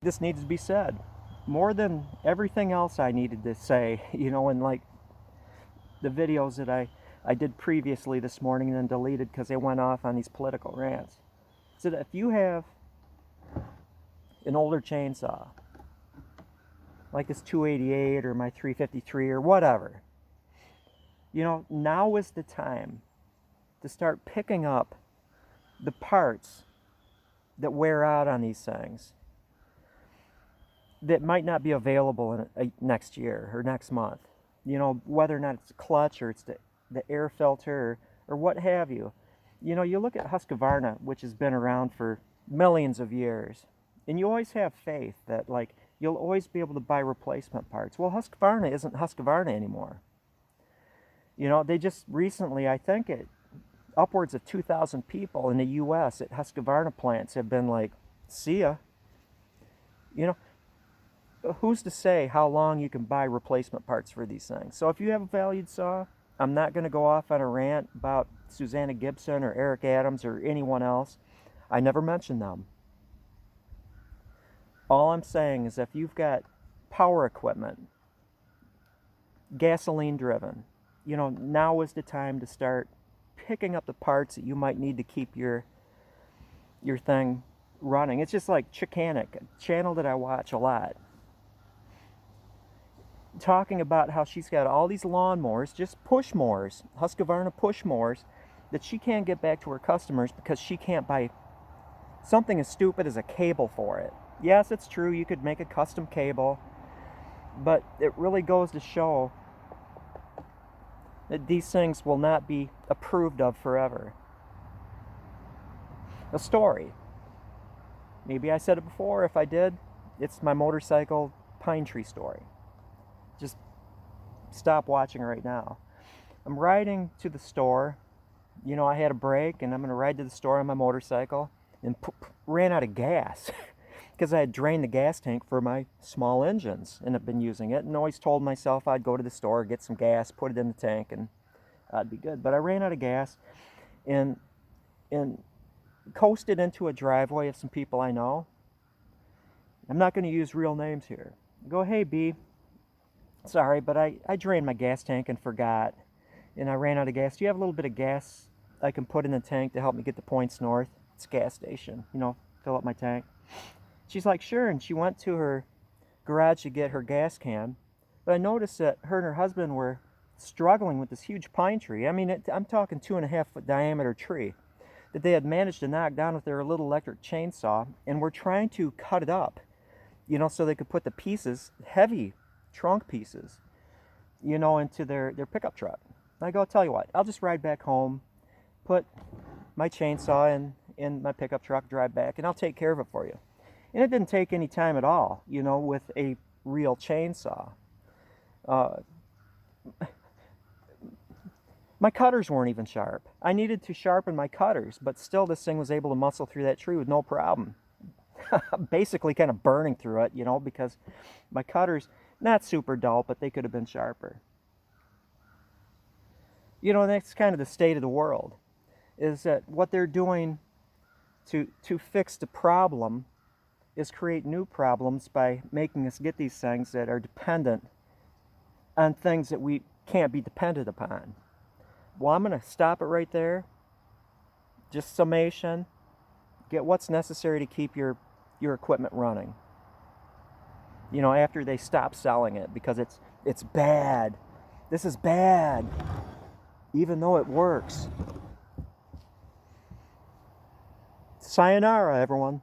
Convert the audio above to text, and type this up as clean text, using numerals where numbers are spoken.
this needs to be said. More than everything else I needed to say, in like the videos that I did previously this morning and then deleted because they went off on these political rants. So that if you have an older chainsaw, like this 288 or my 353 or whatever, now is the time to start picking up the parts that wear out on these things that might not be available in next year or next month. Whether or not it's a clutch or it's the air filter or what have you. You look at Husqvarna, which has been around for millions of years, and you always have faith that you'll always be able to buy replacement parts. Well, Husqvarna isn't Husqvarna anymore. They just recently, I think upwards of 2,000 people in the U.S. at Husqvarna plants have been like, see ya. Who's to say how long you can buy replacement parts for these things? So if you have a valued saw, I'm not going to go off on a rant about Susanna Gibson or Eric Adams or anyone else. I never mentioned them. All I'm saying is if you've got power equipment, gasoline driven, now is the time to start picking up the parts that you might need to keep your thing running. It's just like Chickanic, a channel that I watch a lot, talking about how she's got all these lawnmowers, just push mowers, Husqvarna push mowers, that she can't get back to her customers because she can't buy something as stupid as a cable for it. Yes, it's true, you could make a custom cable, but it really goes to show that these things will not be approved of forever. A story. Maybe I said it before. If I did, it's my motorcycle pine tree story. Just stop watching right now. I'm riding to the store. I had a break and I'm going to ride to the store on my motorcycle and ran out of gas because I had drained the gas tank for my small engines and have been using it and always told myself I'd go to the store, get some gas, put it in the tank, and I'd be good. But I ran out of gas and coasted into a driveway of some people I know. I'm not going to use real names here. I go, hey B, sorry, but I drained my gas tank and forgot, and I ran out of gas. Do you have a little bit of gas I can put in the tank to help me get to points north? It's a gas station, fill up my tank. She's like, sure, and she went to her garage to get her gas can, but I noticed that her and her husband were struggling with this huge pine tree. I mean, I'm talking 2.5 foot diameter tree that they had managed to knock down with their little electric chainsaw, and were trying to cut it up, so they could put the pieces, heavy trunk pieces, into their pickup truck. I go, I'll tell you what, I'll just ride back home, put my chainsaw in my pickup truck, drive back, and I'll take care of it for you. And it didn't take any time at all, with a real chainsaw. My cutters weren't even sharp. I needed to sharpen my cutters, but still this thing was able to muscle through that tree with no problem. Basically kind of burning through it, because my cutters, not super dull, but they could have been sharper. That's kind of the state of the world, is that what they're doing to fix the problem is create new problems by making us get these things that are dependent on things that we can't be dependent upon. Well, I'm going to stop it right there. Just summation. Get what's necessary to keep your equipment running. After they stop selling it because it's bad. This is bad. Even though it works. Sayonara, everyone.